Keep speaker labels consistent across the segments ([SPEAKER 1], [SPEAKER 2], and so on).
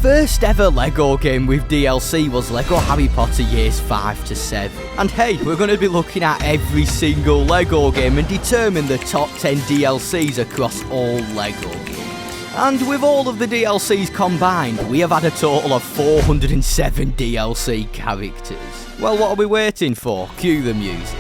[SPEAKER 1] first ever LEGO game with DLC was LEGO Harry Potter Years 5 to 7. And hey, we're going to be looking at every single LEGO game and determine the top 10 DLCs across all LEGO games. And with all of the DLCs combined, we have had a total of 407 DLC characters. Well, what are we waiting for? Cue the music.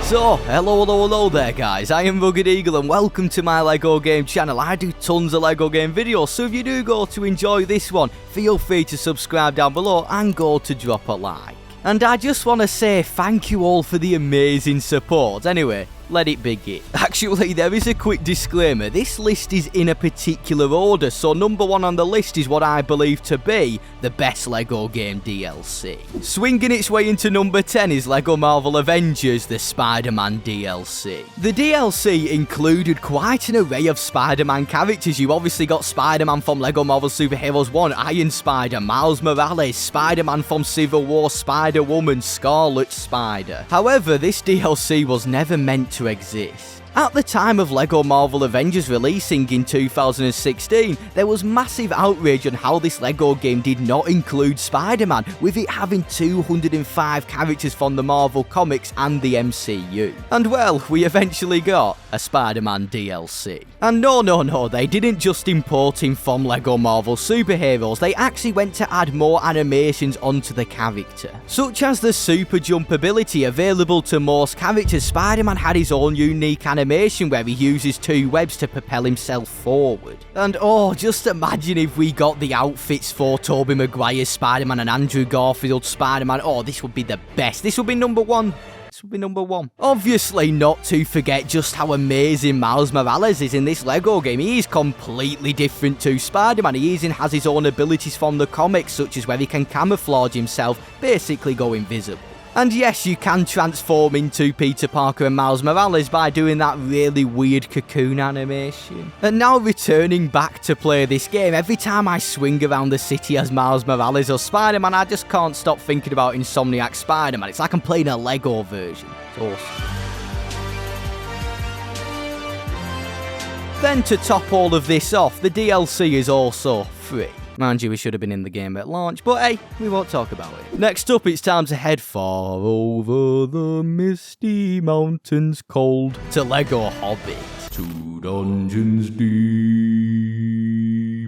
[SPEAKER 1] So, hello there guys, I am RuggedEagle and welcome to my LEGO game channel. I do tons of LEGO game videos, so if you do go to enjoy this one, feel free to subscribe down below and go to drop a like. And I just want to say thank you all for the amazing support. Anyway, let it begin. Actually, there is a quick disclaimer. This list is in a particular order, so number 1 on the list is what I believe to be the best LEGO game DLC. Swinging its way into number 10 is LEGO Marvel Avengers, the Spider-Man DLC. The DLC included quite an array of Spider-Man characters. You obviously got Spider-Man from LEGO Marvel Superheroes 1, Iron Spider, Miles Morales, Spider-Man from Civil War, Spider-Woman, Scarlet Spider. However, this DLC was never meant to exist. At the time of LEGO Marvel Avengers releasing in 2016, there was massive outrage on how this LEGO game did not include Spider-Man, with it having 205 characters from the Marvel Comics and the MCU. And well, we eventually got a Spider-Man DLC. And no, they didn't just import him from LEGO Marvel Superheroes, they actually went to add more animations onto the character. Such as the super jump ability available to most characters, Spider-Man had his own unique animation where he uses 2 webs to propel himself forward. And oh, just imagine if we got the outfits for Tobey Maguire's Spider-Man and Andrew Garfield's Spider-Man. Oh, this would be the best. This would be number 1. This would be number 1. Obviously, not to forget just how amazing Miles Morales is in this LEGO game. He is completely different to Spider-Man. He even has his own abilities from the comics, such as where he can camouflage himself, basically go invisible. And yes, you can transform into Peter Parker and Miles Morales by doing that really weird cocoon animation. And now returning back to play this game, every time I swing around the city as Miles Morales or Spider-Man, I just can't stop thinking about Insomniac Spider-Man. It's like I'm playing a LEGO version. It's awesome. Then to top all of this off, the DLC is also free. Mind you, we should have been in the game at launch, but hey, we won't talk about it. Next up, it's time to head far over the misty mountains cold to LEGO Hobbit. 2 dungeons deep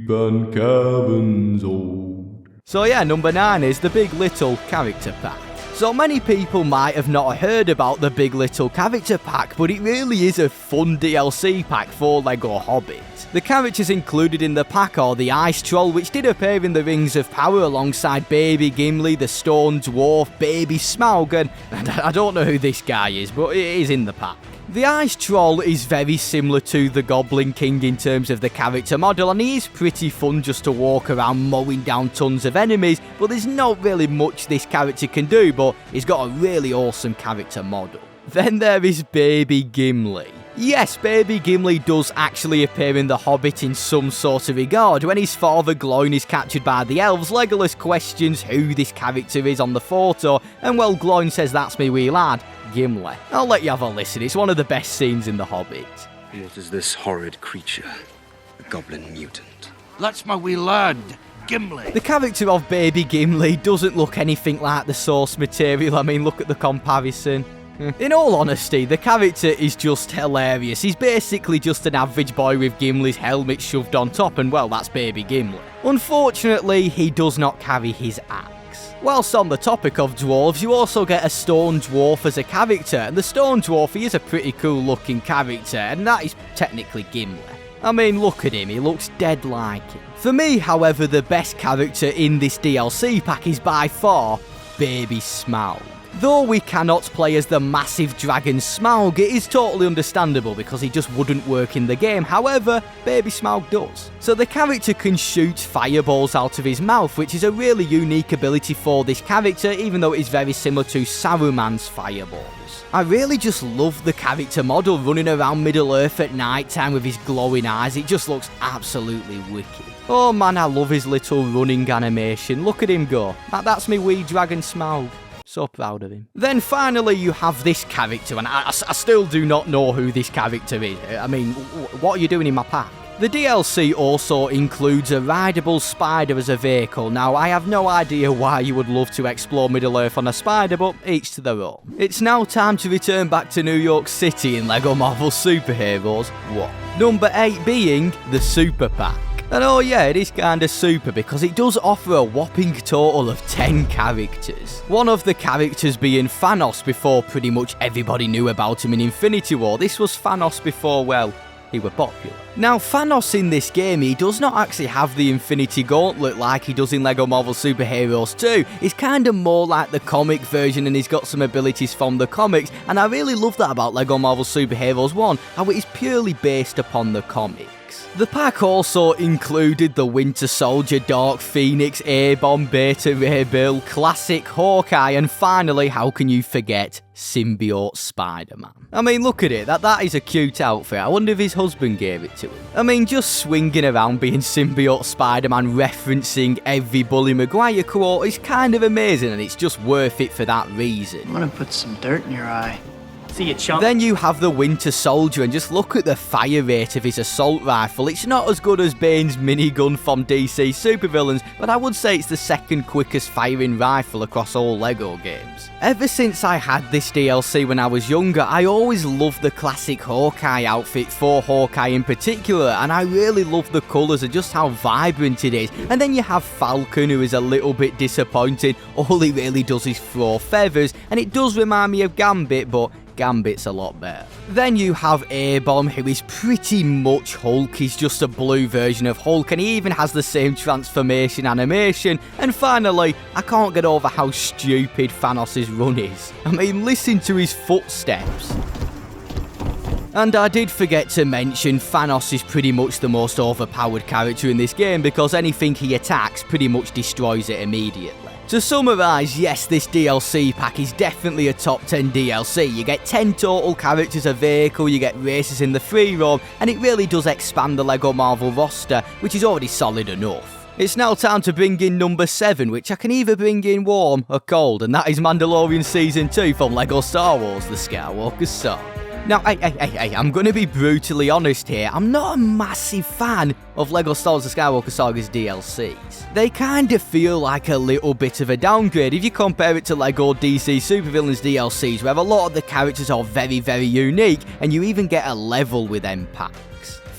[SPEAKER 1] and caverns old. So yeah, number 9 is the Big Little Character Pack. So many people might have not heard about the Big Little Character Pack, but it really is a fun DLC pack for LEGO Hobbit. The characters included in the pack are the Ice Troll, which did appear in the Rings of Power alongside Baby Gimli, the Stone Dwarf, Baby Smaug, and I don't know who this guy is, but it is in the pack. The Ice Troll is very similar to the Goblin King in terms of the character model, and he is pretty fun just to walk around mowing down tons of enemies, but there's not really much this character can do, but he's got a really awesome character model. Then there is Baby Gimli. Yes, Baby Gimli does actually appear in The Hobbit in some sort of regard. When his father Gloin is captured by the elves, Legolas questions who this character is on the photo, and well, Gloin says that's me wee lad, Gimli. I'll let you have a listen, it's one of the best scenes in The Hobbit.
[SPEAKER 2] What is this horrid creature? A goblin mutant.
[SPEAKER 3] That's my wee lad, Gimli.
[SPEAKER 1] The character of Baby Gimli doesn't look anything like the source material. I mean, look at the comparison. In all honesty, the character is just hilarious. He's basically just an average boy with Gimli's helmet shoved on top, and well, that's Baby Gimli. Unfortunately, he does not carry his axe. Whilst on the topic of dwarves, you also get a Stone Dwarf as a character, and the Stone Dwarf, he is a pretty cool looking character, and that is technically Gimli. I mean, look at him, he looks dead like him. For me, however, the best character in this DLC pack is by far Baby Smaug. Though we cannot play as the massive dragon Smaug, it is totally understandable because he just wouldn't work in the game. However, Baby Smaug does. So the character can shoot fireballs out of his mouth, which is a really unique ability for this character, even though it is very similar to Saruman's fireballs. I really just love the character model running around Middle-earth at night time with his glowing eyes. It just looks absolutely wicked. Oh man, I love his little running animation. Look at him go. That's me wee dragon Smaug. So proud of him. Then finally you have this character, and I still do not know who this character is. I mean, what are you doing in my pack? The DLC also includes a rideable spider as a vehicle. Now, I have no idea why you would love to explore Middle-earth on a spider, but each to their own. It's now time to return back to New York City in LEGO Marvel Superheroes 1. Number 8 being the Super Pack. And oh yeah, it is kinda super because it does offer a whopping total of 10 characters. One of the characters being Thanos before pretty much everybody knew about him in Infinity War. This was Thanos before, well, he were popular. Now, Thanos in this game, he does not actually have the Infinity Gauntlet like he does in LEGO Marvel Superheroes 2. He's kinda more like the comic version and he's got some abilities from the comics, and I really love that about LEGO Marvel Superheroes 1, how it is purely based upon the comics. The pack also included the Winter Soldier, Dark Phoenix, A-Bomb, Beta Ray Bill, Classic Hawkeye, and finally, how can you forget, Symbiote Spider-Man. I mean, look at it, that is a cute outfit. I wonder if his husband gave it to him. I mean, just swinging around being Symbiote Spider-Man, referencing every Bully Maguire quote is kind of amazing, and it's just worth it for that reason.
[SPEAKER 4] I'm gonna put some dirt in your eye. See you, chump.
[SPEAKER 1] Then you have the Winter Soldier, and just look at the fire rate of his assault rifle. It's not as good as Bane's minigun from DC Supervillains, but I would say it's the second quickest firing rifle across all LEGO games. Ever since I had this DLC when I was younger, I always loved the classic Hawkeye outfit for Hawkeye in particular, and I really love the colours and just how vibrant it is. And then you have Falcon, who is a little bit disappointing. All he really does is throw feathers, and it does remind me of Gambit, but Gambit's a lot better. Then you have A-Bomb, who is pretty much Hulk. He's just a blue version of Hulk, and he even has the same transformation animation. And finally, I can't get over how stupid Thanos' run is. I mean, listen to his footsteps. And I did forget to mention, Thanos is pretty much the most overpowered character in this game because anything he attacks pretty much destroys it immediately. To summarise, yes, this DLC pack is definitely a top 10 DLC. You get 10 total characters a vehicle, you get races in the free roam, and it really does expand the LEGO Marvel roster, which is already solid enough. It's now time to bring in number 7, which I can either bring in warm or cold, and that is Mandalorian Season 2 from LEGO Star Wars, The Skywalker Saga. Now, I'm going to be brutally honest here. I'm not a massive fan of LEGO Star Wars The Skywalker Saga's DLCs. They kind of feel like a little bit of a downgrade if you compare it to LEGO DC Supervillians DLCs, where a lot of the characters are very, very unique, and you even get a level with them packs.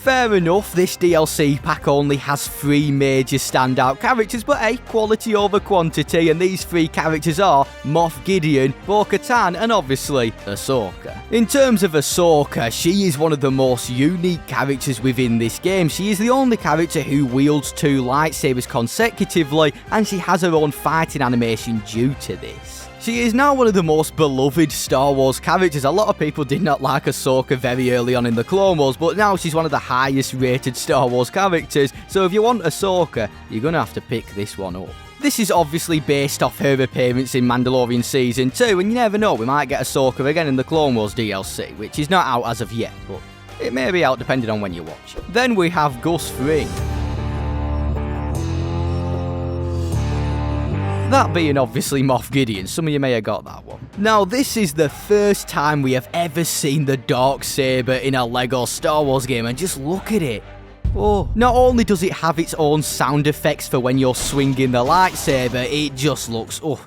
[SPEAKER 1] Fair enough, this DLC pack only has 3 major standout characters, but hey, quality over quantity, and these 3 characters are Moff Gideon, Bo-Katan, and obviously Ahsoka. In terms of Ahsoka, she is one of the most unique characters within this game. She is the only character who wields 2 lightsabers consecutively, and she has her own fighting animation due to this. She is now one of the most beloved Star Wars characters. A lot of people did not like Ahsoka very early on in the Clone Wars, but now she's one of the highest rated Star Wars characters, so if you want Ahsoka, you're gonna have to pick this one up. This is obviously based off her appearance in Mandalorian Season 2, and you never know, we might get Ahsoka again in the Clone Wars DLC, which is not out as of yet, but it may be out depending on when you watch. Then we have Gus Fring. That being obviously Moff Gideon, some of you may have got that one. Now, this is the first time we have ever seen the Darksaber in a LEGO Star Wars game, and just look at it. Oh, not only does it have its own sound effects for when you're swinging the lightsaber, it just looks, oh,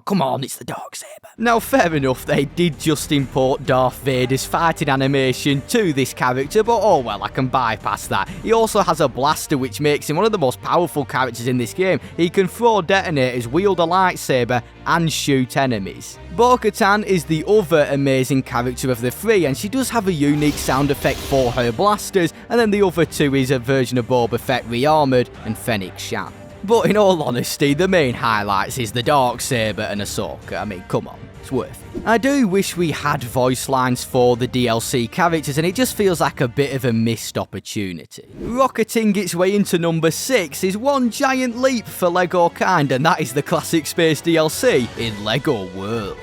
[SPEAKER 1] come on, it's the Darksaber. Now, fair enough, they did just import Darth Vader's fighting animation to this character, but oh well, I can bypass that. He also has a blaster, which makes him one of the most powerful characters in this game. He can throw detonators, wield a lightsaber, and shoot enemies. Bo-Katan is the other amazing character of the 3, and she does have a unique sound effect for her blasters, and then the other 2 is a version of Boba Fett re-armoured and Fennec Shand. But in all honesty, the main highlights is the Darksaber and Ahsoka. I mean, come on, it's worth it. I do wish we had voice lines for the DLC characters, and it just feels like a bit of a missed opportunity. Rocketing its way into number 6 is one giant leap for LEGO kind, and that is the Classic Space DLC in LEGO Worlds.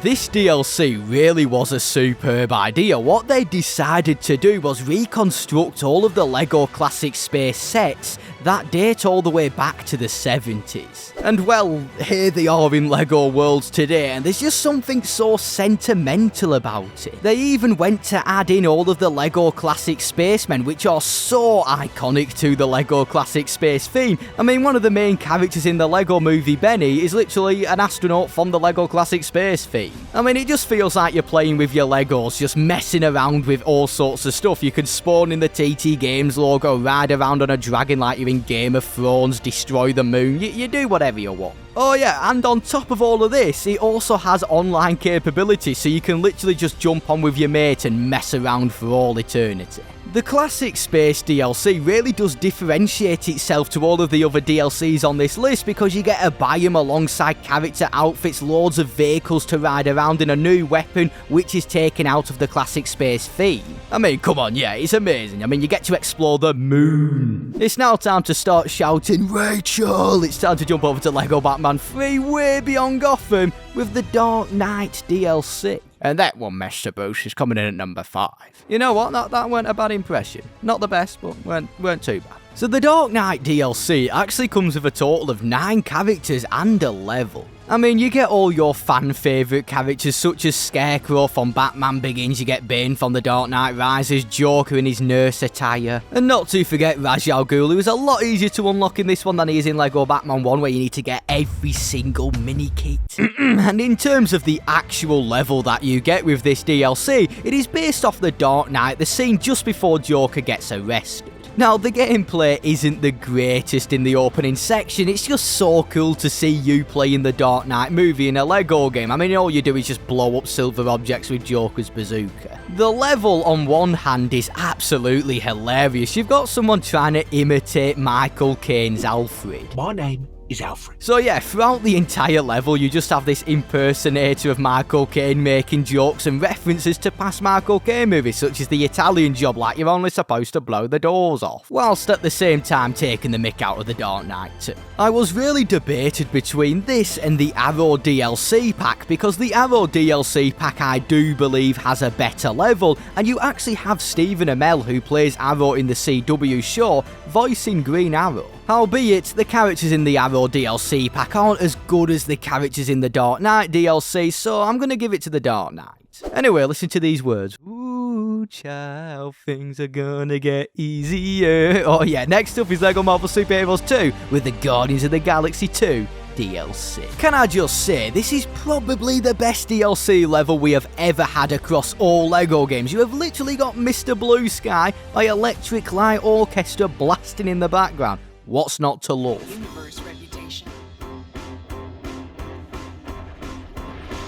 [SPEAKER 1] This DLC really was a superb idea. What they decided to do was reconstruct all of the LEGO Classic Space sets that date all the way back to the 70s. And well, here they are in LEGO Worlds today, and there's just something so sentimental about it. They even went to add in all of the LEGO Classic Spacemen, which are so iconic to the LEGO Classic Space theme. I mean, one of the main characters in the LEGO movie, Benny, is literally an astronaut from the LEGO Classic Space theme. I mean, it just feels like you're playing with your LEGOs, just messing around with all sorts of stuff. You can spawn in the TT Games logo, ride around on a dragon like you're in Game of Thrones, destroy the moon, you do whatever you want. Oh yeah, and on top of all of this, it also has online capability, so you can literally just jump on with your mate and mess around for all eternity. The Classic Space DLC really does differentiate itself to all of the other DLCs on this list because you get to buy them alongside character outfits, loads of vehicles to ride around, and a new weapon which is taken out of the Classic Space theme. I mean, come on, yeah, it's amazing. I mean, you get to explore the moon. It's now time to start shouting, Rachel! It's time to jump over to LEGO Batman 3 Way Beyond Gotham with the Dark Knight DLC. And that one, Mr. Bruce, is coming in at number 5. You know what? That weren't a bad impression. Not the best, but weren't too bad. So the Dark Knight DLC actually comes with a total of 9 characters and a level. I mean, you get all your fan favourite characters such as Scarecrow from Batman Begins, you get Bane from The Dark Knight Rises, Joker in his nurse attire, and not to forget Ra's al Ghul, who is a lot easier to unlock in this one than he is in LEGO Batman 1, where you need to get every single mini-kit. And in terms of the actual level that you get with this DLC, it is based off The Dark Knight, the scene just before Joker gets arrested. Now, the gameplay isn't the greatest in the opening section, it's just so cool to see you playing the Dark Knight movie in a LEGO game. I mean, all you do is just blow up silver objects with Joker's bazooka. The level, on one hand, is absolutely hilarious. You've got someone trying to imitate Michael Caine's Alfred.
[SPEAKER 3] My name is Alfred.
[SPEAKER 1] So yeah, throughout the entire level, you just have this impersonator of Michael Caine making jokes and references to past Michael Caine movies, such as the Italian Job, like you're only supposed to blow the doors off, whilst at the same time taking the mick out of the Dark Knight too. I was really debated between this and the Arrow DLC pack, because the Arrow DLC pack I do believe has a better level, and you actually have Stephen Amell, who plays Arrow in the CW show, voicing Green Arrow. Albeit, the characters in the Arrow DLC pack aren't as good as the characters in the Dark Knight DLC, so I'm gonna give it to the Dark Knight. Anyway, listen to these words. Ooh, child, things are gonna get easier. Oh yeah, next up is LEGO Marvel Super Heroes 2 with the Guardians of the Galaxy 2 DLC. Can I just say, this is probably the best DLC level we have ever had across all LEGO games. You have literally got Mr. Blue Sky by Electric Light Orchestra blasting in the background. What's not to love?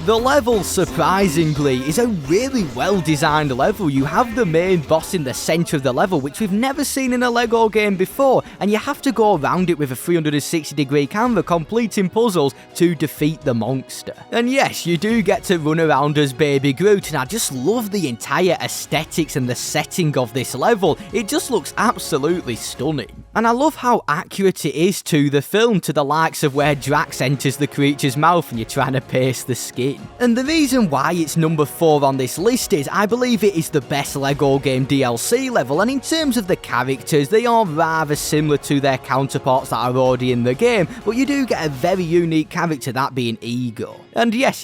[SPEAKER 1] The level, surprisingly, is a really well-designed level. You have the main boss in the centre of the level, which we've never seen in a LEGO game before, and you have to go around it with a 360-degree camera, completing puzzles to defeat the monster. And yes, you do get to run around as Baby Groot, and I just love the entire aesthetics and the setting of this level. It just looks absolutely stunning. And I love how accurate it is to the film, to the likes of where Drax enters the creature's mouth and you're trying to pierce the skin. And the reason why it's number 4 on this list is I believe it is the best LEGO game DLC level, and in terms of the characters, they are rather similar to their counterparts that are already in the game, but you do get a very unique character, that being Ego. And yes,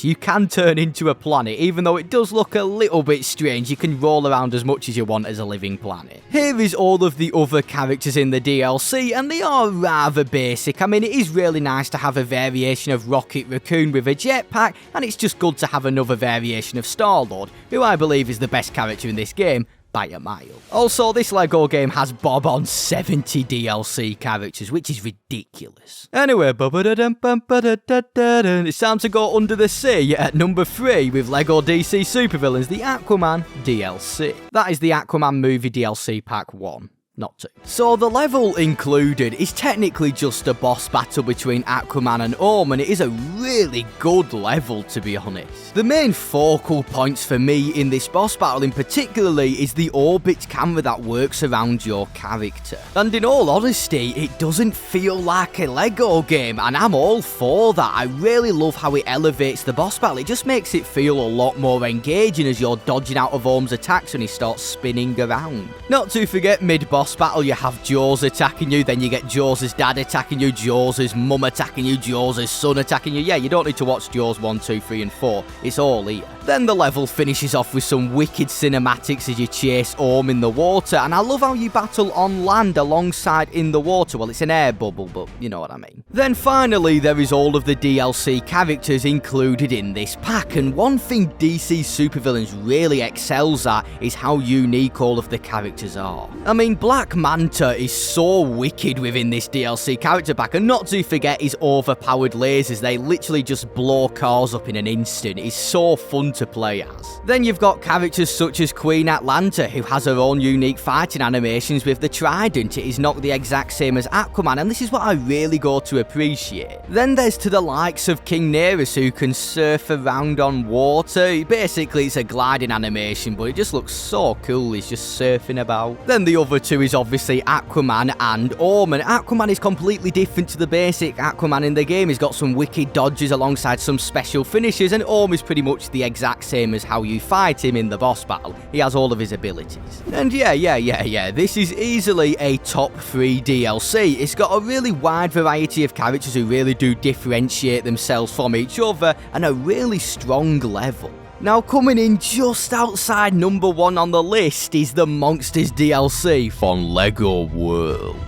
[SPEAKER 1] you can turn into a planet, even though it does look a little bit strange. You can roll around as much as you want as a living planet. Here is all of the other characters in the DLC, and they are rather basic. I mean, it is really nice to have a variation of Rocket Raccoon with a jetpack, and it's just good to have another variation of Star-Lord, who I believe is the best character in this game by a mile. Also, this LEGO game has bob on 70 DLC characters, which is ridiculous. Anyway, it's time to go under the sea at number 3 with LEGO DC Supervillains, the Aquaman DLC. That is the Aquaman movie DLC pack 1. Not 2. So the level included is technically just a boss battle between Aquaman and Orm, and it is a really good level, to be honest. The main focal points for me in this boss battle in particularly is the orbit camera that works around your character. And in all honesty, it doesn't feel like a LEGO game, and I'm all for that. I really love how it elevates the boss battle. It just makes it feel a lot more engaging as you're dodging out of Orm's attacks when he starts spinning around. Not to forget mid-boss boss battle, you have Jaws attacking you, then you get Jaws' dad attacking you, Jaws' mum attacking you, Jaws' son attacking you. Yeah, you don't need to watch Jaws 1, 2, 3, and 4. It's all here. Then the level finishes off with some wicked cinematics as you chase Orm in the water, and I love how you battle on land alongside in the water. Well, it's an air bubble, but you know what I mean. Then finally, there is all of the DLC characters included in this pack, and one thing DC Supervillians really excels at is how unique all of the characters are. I mean, Black Manta is so wicked within this DLC character pack, and not to forget his overpowered lasers. They literally just blow cars up in an instant. It's so fun to play as. Then you've got characters such as Queen Atlanta, who has her own unique fighting animations with the trident. It is not the exact same as Aquaman, and this is what I really go to appreciate. Then there's to the likes of King Nereus, who can surf around on water. Basically, it's a gliding animation, but it just looks so cool. He's just surfing about. Then the other two is obviously Aquaman and Orm, and Aquaman is completely different to the basic Aquaman in the game. He's got some wicked dodges alongside some special finishes, and Orm is pretty much the exact same as how you fight him in the boss battle. He has all of his abilities. And yeah, this is easily a top 3 DLC. It's got a really wide variety of characters who really do differentiate themselves from each other, and a really strong level. Now, coming in just outside number 1 on the list is the Monsters DLC from LEGO Worlds.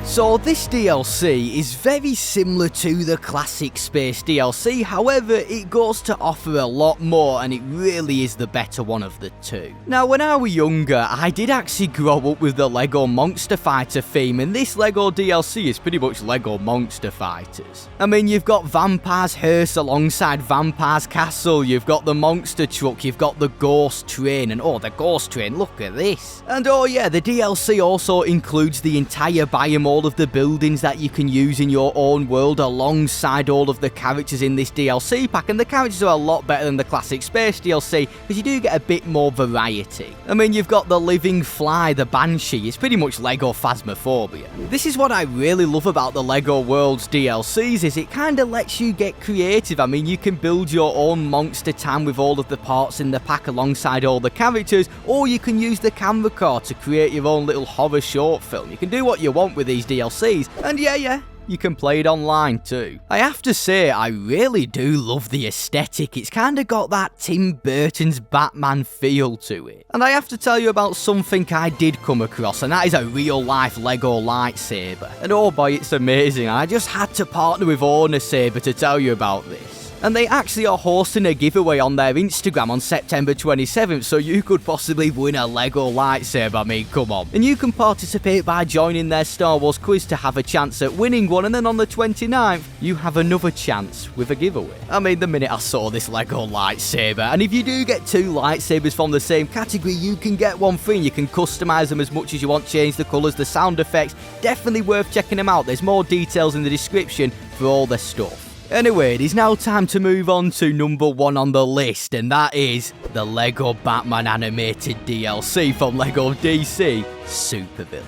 [SPEAKER 1] So this DLC is very similar to the classic Space DLC, however it goes to offer a lot more, and it really is the better one of the two. Now, when I was younger, I did actually grow up with the LEGO Monster Fighter theme, and this LEGO DLC is pretty much LEGO Monster Fighters. I mean, you've got Vampire's Hearse alongside Vampire's Castle, you've got the Monster Truck, you've got the Ghost Train, and oh, the Ghost Train, look at this. And oh yeah, the DLC also includes the entire biome, all of the buildings that you can use in your own world alongside all of the characters in this DLC pack, and the characters are a lot better than the classic Space DLC because you do get a bit more variety. I mean, you've got the Living Fly, the Banshee. It's pretty much LEGO Phasmophobia. This is what I really love about the LEGO Worlds DLCs, is it kind of lets you get creative. I mean, you can build your own monster town with all of the parts in the pack alongside all the characters, or you can use the camera card to create your own little horror short film. You can do what you want with these DLCs, and yeah, you can play it online too. I have to say, I really do love the aesthetic. It's kind of got that Tim Burton's Batman feel to it. And I have to tell you about something I did come across, and that is a real-life LEGO lightsaber. And oh boy, it's amazing. I just had to partner with OwnASaber to tell you about this. And they actually are hosting a giveaway on their Instagram on September 27th, so you could possibly win a LEGO lightsaber. I mean, come on. And you can participate by joining their Star Wars quiz to have a chance at winning one, and then on the 29th, you have another chance with a giveaway. I mean, the minute I saw this LEGO lightsaber, and if you do get 2 lightsabers from the same category, you can get one free, and you can customize them as much as you want, change the colors, the sound effects. Definitely worth checking them out. There's more details in the description for all their stuff. Anyway, it is now time to move on to number 1 on the list, and that is the LEGO Batman animated DLC from LEGO DC Supervillians.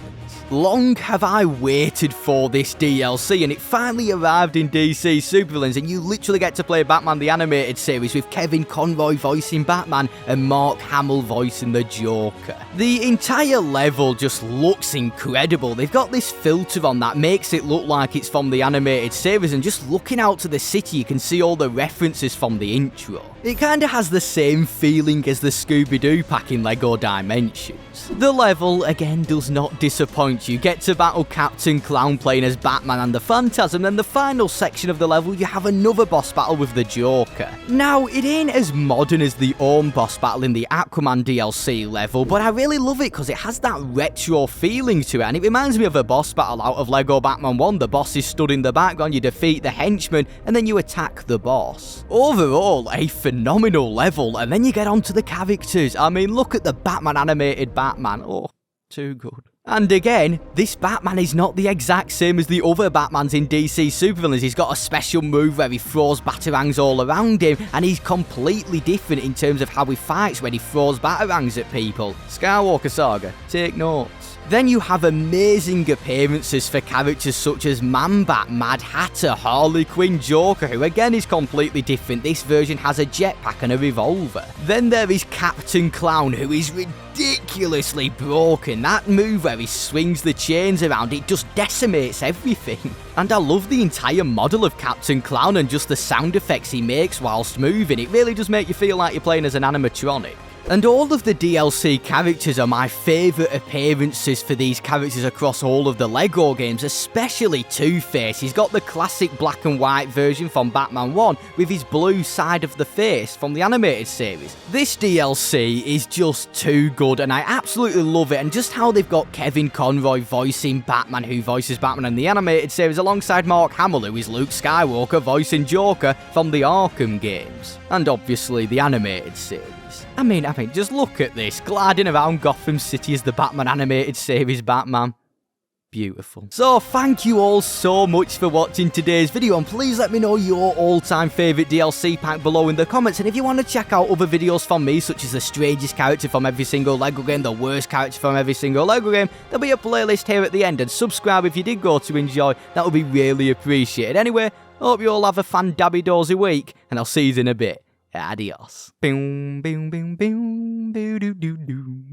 [SPEAKER 1] Long have I waited for this DLC, and it finally arrived in DC Supervillains, and you literally get to play Batman the Animated Series with Kevin Conroy voicing Batman and Mark Hamill voicing the Joker. The entire level just looks incredible. They've got this filter on that makes it look like it's from the animated series, and just looking out to the city you can see all the references from the intro. It kinda has the same feeling as the Scooby-Doo pack in LEGO Dimensions. The level, again, does not disappoint. You get to battle Captain Clown playing as Batman and the Phantasm, and the final section of the level you have another boss battle with the Joker. Now, it ain't as modern as the Orm boss battle in the Aquaman DLC level, but I really love it because it has that retro feeling to it, and it reminds me of a boss battle out of LEGO Batman 1. The boss is stood in the background, you defeat the henchman, and then you attack the boss. Overall, a phenomenal level, and then you get onto the characters. I mean, look at the Batman animated Batman. Oh, too good. And again, this Batman is not the exact same as the other Batmans in DC Supervillains. He's got a special move where he throws batarangs all around him, and he's completely different in terms of how he fights when he throws batarangs at people. Skywalker Saga, take notes. Then you have amazing appearances for characters such as Man-Bat, Mad Hatter, Harley Quinn, Joker, who again is completely different. This version has a jetpack and a revolver. Then there is Captain Clown, who is ridiculously broken. That move where he swings the chains around, it just decimates everything. And I love the entire model of Captain Clown and just the sound effects he makes whilst moving. It really does make you feel like you're playing as an animatronic. And all of the DLC characters are my favourite appearances for these characters across all of the LEGO games, especially Two-Face. He's got the classic black and white version from Batman 1 with his blue side of the face from the animated series. This DLC is just too good and I absolutely love it, and just how they've got Kevin Conroy voicing Batman, who voices Batman in the animated series, alongside Mark Hamill, who is Luke Skywalker voicing Joker from the Arkham games, and obviously the animated series. I mean, just look at this, gliding around Gotham City as the Batman animated series Batman. Beautiful. So, thank you all so much for watching today's video, and please let me know your all-time favourite DLC pack below in the comments. And if you want to check out other videos from me, such as the strangest character from every single LEGO game, the worst character from every single LEGO game, there'll be a playlist here at the end, and subscribe if you did go to enjoy. That would be really appreciated. Anyway, hope you all have a fan-dabby-dozy week, and I'll see you in a bit. Adios. Boom, boom, boom, boom, doo doo doo doo.